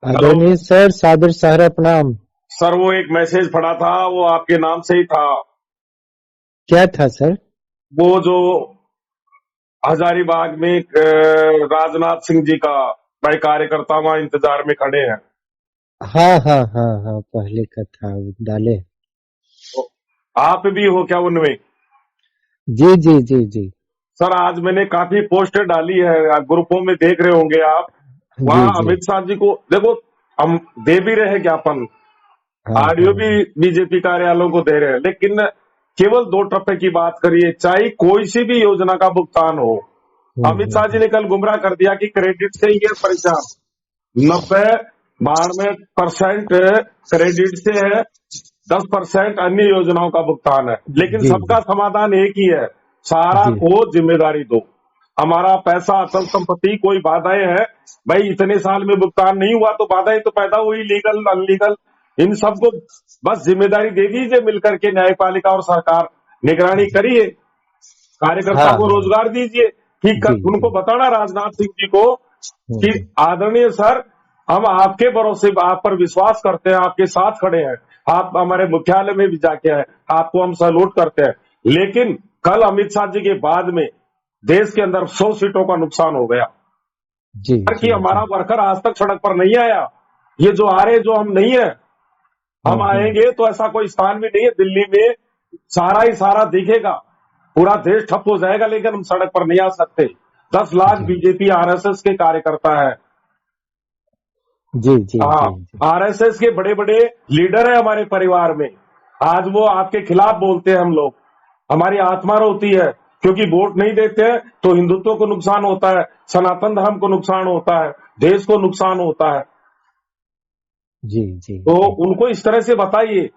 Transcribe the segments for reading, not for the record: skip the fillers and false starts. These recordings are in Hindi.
हेलो आदरणीय सर, सादर सहरा प्रणाम। सर, वो एक मैसेज पड़ा था, वो आपके नाम से ही था। क्या था सर? वो जो हजारीबाग में राजनाथ सिंह जी का भाई कार्यकर्ता वहां इंतजार में खड़े हैं। हाँ हाँ हाँ हाँ, पहले का था वो डाले। तो आप भी हो क्या उनमें? जी जी जी जी। सर, आज मैंने काफी पोस्ट डाली है, ग्रुपों में देख रहे होंगे आप। जी वहां जी। अमित शाह जी को देखो, हम दे भी रहे ज्ञापन, हाँ हाँ ऑडियो भी बीजेपी कार्यालयों को दे रहे हैं, लेकिन केवल 2 टप्पे की बात करिए, चाहे कोई सी भी योजना का भुगतान हो। अमित शाह जी हम्म। ने कल गुमराह कर दिया कि क्रेडिट से ही है परेशान। 90-92% क्रेडिट से है, 10% अन्य योजनाओं का भुगतान है। लेकिन जी सबका जी समाधान एक ही है, सारा जी। को जिम्मेदारी दो। हमारा पैसा, अचल संपत्ति, कोई बाधाएं हैं, भाई इतने साल में भुगतान नहीं हुआ तो बाधाएं तो पैदा हुई, लीगल अनलीगल, इन सबको बस जिम्मेदारी दे दीजिए मिलकर के, न्यायपालिका और सरकार निगरानी जी। करिए, कार्यकर्ता हाँ को हाँ। रोजगार दीजिए। ठीक जी उनको जी। बताना राजनाथ सिंह जी को कि हम्म। आदरणीय सर, हम आपके भरोसे, आप पर विश्वास करते हैं, आपके साथ खड़े हैं, आप हमारे मुख्यालय में भी जाके आए, आपको हम सैल्यूट करते हैं। लेकिन कल अमित शाह जी के बाद में देश के अंदर 100 सीटों का नुकसान हो गया जी कि जी हमारा जी। वर्कर आज तक सड़क पर नहीं आया। ये जो आ रहे, जो हम नहीं है, हम हम्म। आएंगे तो ऐसा कोई स्थान भी नहीं है दिल्ली में, सारा ही सारा दिखेगा, पूरा देश ठप हो जाएगा, लेकिन हम सड़क पर नहीं आ सकते। 10 लाख जी बीजेपी आरएसएस के कार्यकर्ता है। जी जी हाँ, जी जी। आरएसएस के बड़े बड़े लीडर है हमारे परिवार में। आज वो आपके खिलाफ बोलते हैं, हम लोग, हमारी आत्मा रोती है, क्योंकि वोट नहीं देते हैं तो हिंदुत्व को नुकसान होता है, सनातन धर्म को नुकसान होता है, देश को नुकसान होता है। जी जी तो जी। उनको इस तरह से बताइए,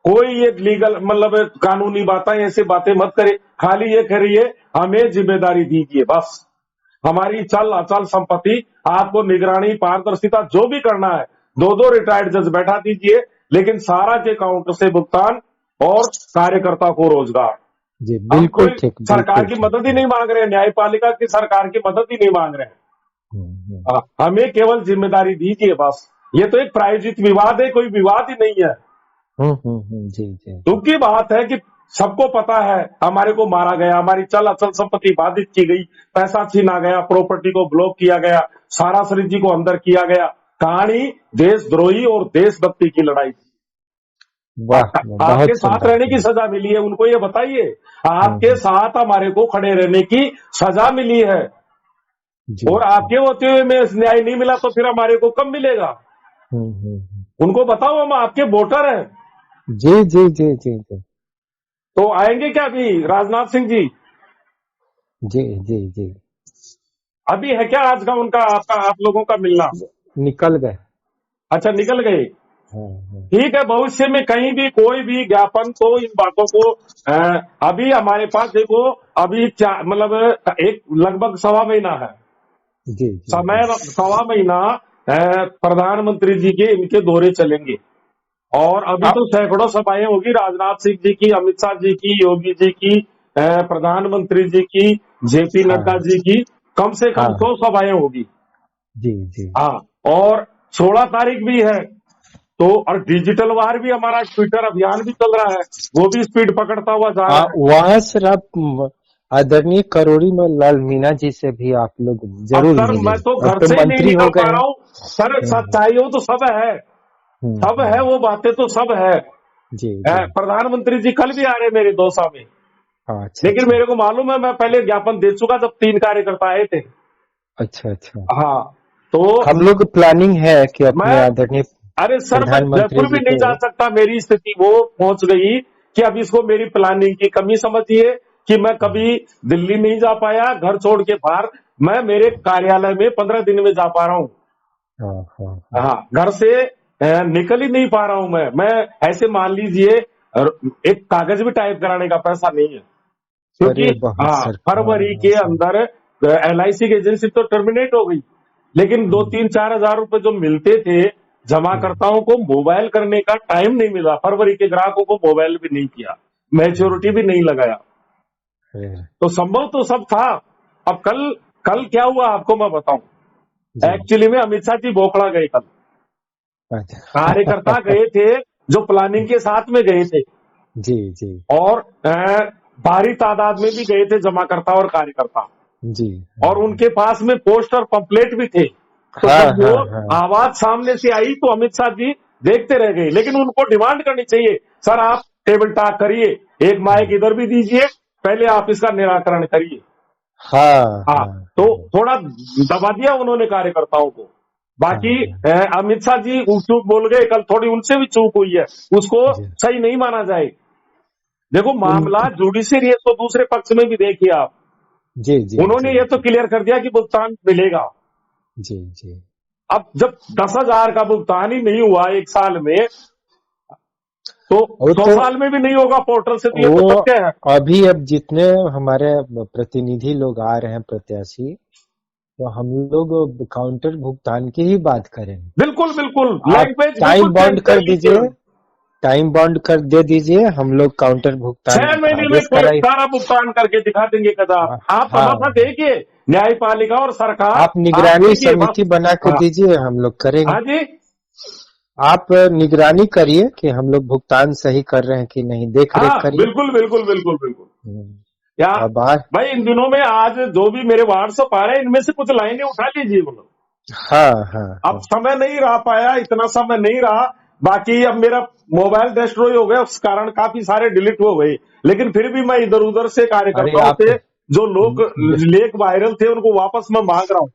कोई ये लीगल मतलब कानूनी बातें, ऐसे बातें मत करे, खाली ये करिए, हमें जिम्मेदारी दीजिए बस। हमारी चल अचल संपत्ति, आपको निगरानी, पारदर्शिता जो भी करना है, 2-2 रिटायर्ड जज बैठा दीजिए, लेकिन सारा के काउंटर से भुगतान और कार्यकर्ता को रोजगार। जी, हम बिल्कुल कोई ठीक, सरकार बिल्कुल की ठीक। मदद ही नहीं मांग रहे हैं, न्यायपालिका की, सरकार की मदद ही नहीं मांग रहे हैं। हम्म। हमें केवल जिम्मेदारी दीजिए बस। ये तो एक प्रायोजित विवाद है, कोई विवाद ही नहीं है। जी जी जी। दुख की बात है कि सबको पता है हमारे को मारा गया, हमारी चल अचल संपत्ति बाधित की गई, पैसा छीना गया, प्रॉपर्टी को ब्लॉक किया गया, सारा शरीर जी को अंदर किया गया। कहानी देशद्रोही और देशभक्ति की लड़ाई थी। वाह वाह, आपके बहुत साथ सुंदर। रहने की सजा मिली है, उनको ये बताइए। आपके हम्म। साथ हमारे को खड़े रहने की सजा मिली है, जी और जी। आपके होते हुए में न्याय नहीं मिला तो फिर हमारे को कब मिलेगा? हम्म। उनको बताओ हम आपके वोटर हैं। जी जी जी जी जी तो आएंगे क्या अभी राजनाथ सिंह जी? जी जी जी। अभी है क्या आज का उनका, आपका, आप लोगों का मिलना? निकल गए। अच्छा, निकल गए। हाँ। ठीक है, भविष्य में कहीं भी कोई भी ज्ञापन तो इन बातों को अभी हमारे पास देखो, अभी मतलब एक लगभग 1.25 महीना है जी जी जी। समय, 1.25 महीना प्रधानमंत्री जी के इनके दौरे चलेंगे, और अभी अब तो सैकड़ों सभाएं होगी, राजनाथ सिंह जी की, अमित शाह जी की, योगी जी की, प्रधानमंत्री जी की, जेपी नड्डा हाँ जी की, कम से कम हाँ। 100 सभाएं होगी। जी जी। हाँ, और 16 तारीख भी है, तो और डिजिटल वार भी, हमारा ट्विटर अभियान भी चल रहा है, वो भी स्पीड पकड़ता हुआ जा रहा है। वहां सर आप आदरणीय करोड़ी में लाल मीणा जी से भी आप लोग अब जरूर सर, मिले। मैं तो अब घर तो से ही नहीं मंत्री हो निकल गए पा हैं। रहा हूँ सर, हम्म सच्चाई हो तो सब है, सब है, हम्म। वो बातें तो सब है। जी जी। प्रधानमंत्री जी कल भी आ रहे मेरे दौसा में, अच्छा लेकिन अच्छा मेरे को मालूम है, मैं पहले ज्ञापन दे चुका जब 3 कार्यकर्ता आए थे। अच्छा अच्छा। हाँ, तो हम लोग प्लानिंग है कि अपने मैं, आदरणीय अरे सर, मैं प्रधानमंत्री जयपुर भी जी नहीं को। जा सकता, मेरी स्थिति वो पहुंच गई कि अब इसको मेरी प्लानिंग की कमी समझिए कि मैं कभी दिल्ली नहीं जा पाया, घर छोड़ के बाहर, मैं मेरे कार्यालय में 15 दिन में जा पा रहा हूँ। हाँ हाँ हाँ। हाँ, घर से निकल ही नहीं पा रहा हूं मैं ऐसे मान लीजिए, एक कागज भी टाइप कराने का पैसा नहीं है, क्योंकि अरे बहुत हाँ, फरवरी सरकार के सर। अंदर एलआईसी की एजेंसी तो टर्मिनेट हो गई, लेकिन 2-3-4 हजार रुपए जो मिलते थे हम्म, जमाकर्ताओं को, मोबाइल करने का टाइम नहीं मिला, फरवरी के ग्राहकों को मोबाइल भी नहीं किया, मैच्योरिटी हम्म, भी नहीं लगाया, हम्म। तो संभव तो सब था। अब कल कल क्या हुआ आपको मैं बताऊं। जी एक्चुअली में अमित शाह जी बोखड़ा गए कल, अच्छा। कार्यकर्ता गए थे जो प्लानिंग के साथ में गए थे, जी जी और भारी तादाद में भी गए थे जमाकर्ता और कार्यकर्ता, जी। और उनके पास में पोस्टर पंपलेट भी थे। तो हाँ जब वो हाँ हाँ। आवाज सामने से आई तो अमित शाह जी देखते रह गए, लेकिन उनको डिमांड करनी चाहिए, सर आप टेबल टॉक करिए, एक माइक इधर भी दीजिए, पहले आप इसका निराकरण करिए। हाँ हाँ, हाँ तो थोड़ा दबा दिया उन्होंने कार्यकर्ताओं को। हाँ बाकी हाँ। अमित शाह जी चूक बोल गए, कल थोड़ी उनसे भी चूक हुई है, उसको जी सही नहीं माना जाए। देखो मामला उन जुडिशरी है, तो दूसरे पक्ष में भी देखिए आप, जी जी उन्होंने जी ये तो जी क्लियर कर दिया कि भुगतान मिलेगा। जी जी। अब जब 10,000 का भुगतान ही नहीं हुआ एक साल में, तो वो 100 तो साल में भी नहीं होगा पोर्टल से, तो ये तो वो सत्य है। अभी अब जितने हमारे प्रतिनिधि लोग आ रहे हैं प्रत्याशी, तो हम लोग काउंटर भुगतान की ही बात करेंगे। बिल्कुल बिल्कुल, आप लैंग्वेज बिल्कुल टाइम चेंज बॉन्ड कर कर लीजिए। दीजिए, टाइम बॉन्ड कर दे दीजिए, हम लोग काउंटर भुगतान 6 महीने में आदेश कोई कराइए। सारा भुगतान करके दिखा देंगे कदा। हाँ आप तमाशा हाँ। देखिए, न्यायपालिका और सरकार, आप आप निगरानी देखिए बस। समिति बना के हाँ दीजिए, हम लोग करेंगे। हाँ जी, आप निगरानी करिए कि हम लोग भुगतान सही कर रहे हैं कि नहीं, देख रेख हाँ करिए। बिल्कुल बिल्कुल बिल्कुल बिल्कुल। या अब आ भाई इन दिनों में आज जो भी मेरे व्हाट्सएप आ रहे हैं, इनमें से कुछ लाइनें उठा लीजिए वो लोग। हाँ हाँ अब हाँ समय नहीं रह पाया, इतना समय नहीं रहा। बाकी अब मेरा मोबाइल डिस्ट्रॉय हो गया, उस कारण काफी सारे डिलीट हो गए, लेकिन फिर भी मैं इधर उधर से अरे कार्यकर्ताओं आप से जो लोग लेख वायरल थे उनको वापस मैं मांग रहा हूँ।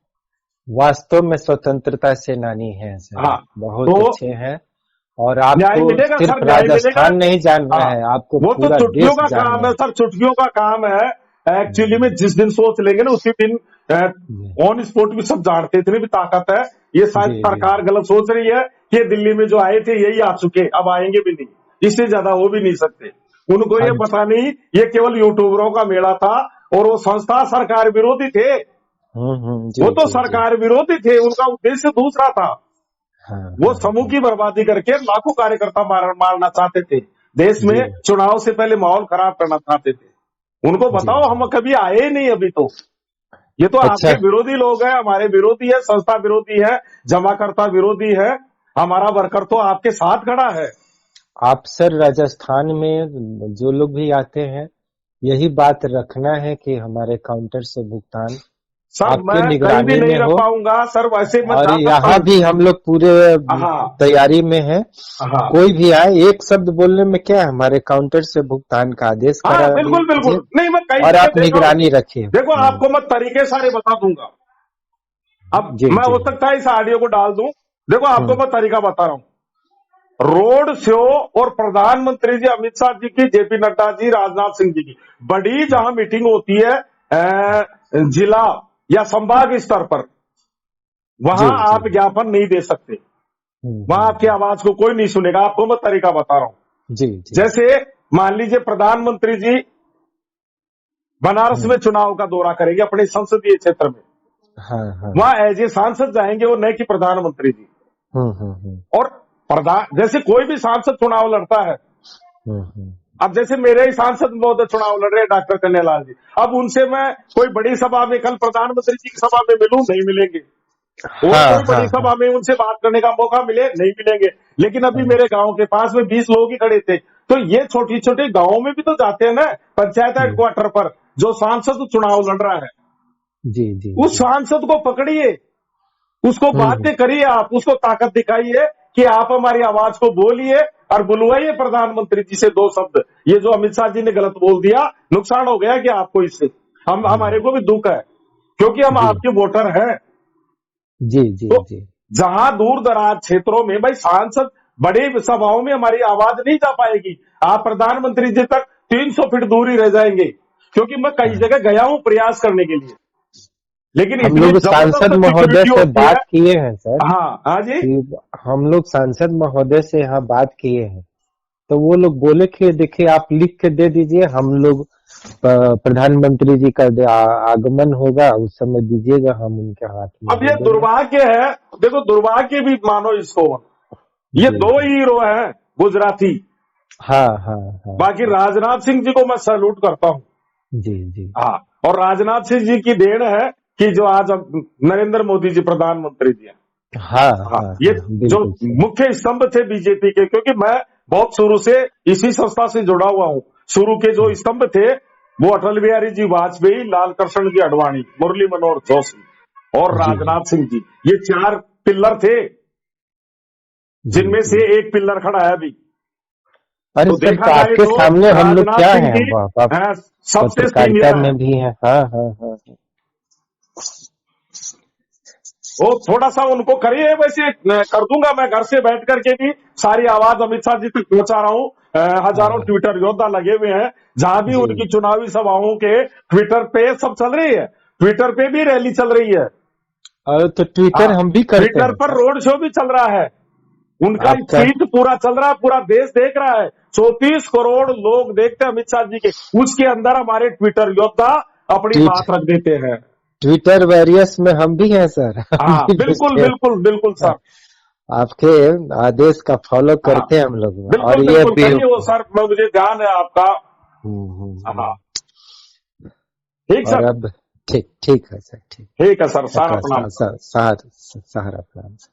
वास्तव में स्वतंत्रता सेनानी हैं सर, हाँ, आप बहुत तो अच्छे हैं। और न्याय आपको मिलेगा सिर्फ सर, न्याय मिलेगा। राजस्थान नहीं जान रहा हाँ, है, आपको वो तो पूरा चुटकियों देश का जान काम रहा है है। सर, चुटकियों का काम है। एक्चुअली में जी जिस दिन सोच लेंगे ना उसी दिन जी ऑन स्पॉट भी सब जानते, इतनी भी ताकत है। ये शायद जी जी सरकार गलत सोच रही है कि ये दिल्ली में जो आए थे यही आ चुके, अब आएंगे भी नहीं, इससे ज्यादा हो भी नहीं सकते। उनको ये आज। पता नहीं ये केवल यूट्यूबरों का मेला था, और वो संस्था सरकार विरोधी थे। जी वो तो जी जी। सरकार विरोधी थे, उनका उद्देश्य दूसरा था। हाँ वो हाँ समूह हाँ। की बर्बादी करके लाखों कार्यकर्ता मारना चाहते थे, देश में जी चुनाव से पहले माहौल खराब करना चाहते थे। उनको जी बताओ जी। हम कभी आए ही नहीं अभी तो। ये तो अच्छा। आपके विरोधी लोग हैं, हमारे विरोधी है, संस्था विरोधी है, जमाकर्ता विरोधी है। हमारा वर्कर तो आपके साथ खड़ा है। आप सर राजस्थान में जो लोग भी आते हैं, यही बात रखना है कि हमारे काउंटर से भुगतान सर आपके मैं कहीं भी निगरानी नहीं में रख हो। पाऊंगा सर, वैसे मैं और जा सकता यहाँ हूँ। भी हम लोग पूरे हाँ तैयारी में हैं। हाँ कोई भी आए, एक शब्द बोलने में क्या है, हमारे काउंटर से भुगतान का आदेश हाँ, करा बिल्कुल दीजिए बिल्कुल, नहीं मैं कई और जगह आप देखा हूँ। निगरानी रखिए। देखो आपको मैं तरीके सारे बता दूंगा। अब जी मैं जी। हो सकता है इस ऑडियो को डाल दूं। देखो आपको हम्म। मैं तरीका बता रहा हूँ। रोड शो और प्रधानमंत्री जी अमित शाह जी की, जेपी नड्डा जी, राजनाथ सिंह जी की बड़ी जहां मीटिंग होती है जिला या संभाग स्तर पर, जी वहां जी। आप ज्ञापन नहीं दे सकते, वहां आपकी हम्म। आवाज को कोई नहीं सुनेगा। आपको मैं तरीका बता रहा हूं। जी जी। जैसे मान लीजिए प्रधानमंत्री जी बनारस हम्म। में चुनाव का दौरा करेंगे अपने संसदीय क्षेत्र में, हाँ हाँ। वहां एज ए सांसद जाएंगे और न कि प्रधानमंत्री जी। हम्म। और प्रधान जैसे कोई भी सांसद चुनाव लड़ता है, हम्म। अब जैसे मेरे ही सांसद महोदय चुनाव लड़ रहे हैं डॉक्टर कन्हैयालाल जी, अब उनसे मैं कोई बड़ी सभा में, कल प्रधानमंत्री जी की सभा में मिलूं, नहीं मिलेंगे। और हाँ कोई हाँ बड़ी हाँ। सभा में उनसे बात करने का मौका मिले, नहीं मिलेंगे। लेकिन अभी हाँ। मेरे गांव के पास में 20 लोग ही खड़े थे। तो ये छोटी छोटे गांवों में भी तो जाते हैं ना, पंचायत जी हेडक्वार्टर पर जो सांसद चुनाव लड़ रहा है, जी जी उस जी। सांसद को पकड़िए, उसको हम्म। बाध्य करिए, आप उसको ताकत दिखाइए कि आप हमारी आवाज को बोलिए और बुलवाइए प्रधानमंत्री जी से 2 शब्द। ये जो अमित शाह जी ने गलत बोल दिया, नुकसान हो गया कि आपको इससे, हमारे को भी दुख है, क्योंकि हम जी आपके वोटर हैं। जी जी तो जी। जहां दूर दराज क्षेत्रों में भाई सांसद, बड़ी सभाओं में हमारी आवाज नहीं जा पाएगी, आप प्रधानमंत्री जी तक 300 फीट दूर ही रह जाएंगे। क्योंकि मैं कई हाँ। जगह गया हूं प्रयास करने के लिए, लेकिन हम इतनी लोग सांसद जबरदस्त महोदय सिक्योरिटी से होती है। बात किए हैं सर, हाँ हाँ जी, कि हम लोग सांसद महोदय से यहाँ बात किए हैं, तो वो लोग बोले कि देखिए आप लिख के दे दीजिए, हम लोग प्रधानमंत्री जी का आगमन होगा उस समय दीजिएगा, हम उनके हाथ में अब दे ये देंगे। दुर्भाग्य है, देखो दुर्भाग्य भी मानो इसको, ये जी 2 जी। हीरो हैं गुजराती। हाँ हाँ हाँ बाकी हाँ। राजनाथ सिंह जी को मैं सैल्यूट करता हूं। जी जी। हाँ, और राजनाथ सिंह जी की देन है कि जो आज अब नरेंद्र मोदी जी प्रधानमंत्री जी हैं। हाँ हाँ, हाँ ये हाँ, जो बिल्कुल सही। मुख्य स्तंभ थे बीजेपी के, क्योंकि मैं बहुत शुरू से इसी संस्था से जुड़ा हुआ हूँ। शुरू के जो स्तंभ थे वो अटल बिहारी जी वाजपेयी, लाल कृष्ण जी आडवाणी, मुरली मनोहर जोशी और जी जी राजनाथ सिंह जी, ये 4 पिल्लर थे, जी जिनमें जी। से एक पिल्लर खड़ा है अभी। अरे तो सर, देखा तो जाए आपके तो सामने हम लोग राजनाथ क्या सिंह हैं, जी आप सबसे पत्रकारिता सीनियर में है। भी हैं। हाँ हाँ हाँ हाँ। वो थोड़ा सा उनको करिए, वैसे कर दूंगा मैं, घर से बैठ करके भी सारी आवाज अमित शाह जी तक पहुंचा रहा हूँ। हजारों हाँ, ट्विटर योद्धा लगे हुए हैं, जहां भी जी। उनकी चुनावी सभाओं के ट्विटर पे सब चल रही है, ट्विटर पे भी रैली चल रही है। और तो ट्विटर हाँ, हम भी करते ट्विटर हैं पर सर। रोड शो भी चल रहा है, उनका आपका फीड पूरा चल रहा है, पूरा देश देख रहा है। 34 करोड़ लोग देखते हैं अमित शाह जी के, उसके अंदर हमारे ट्विटर योद्धा अपनी ट्वीट बात रख देते हैं। ट्विटर वॉरियर्स में हम भी हैं सर। हम हाँ, भी बिल्कुल देखते हैं। बिल्कुल बिल्कुल सर। आपके आदेश का फॉलो हाँ, करते हैं हम लोग, और बिल्कुल ये बिल्कुल भी। करिए वो सर, मुझे ध्यान है आपका। हाँ, हम्म। ठीक और सर। अब ठीक ठीक है सर, ठीक। ठीक है सर, सारा आपका प्रणाम। सहारा प्रणाम सर।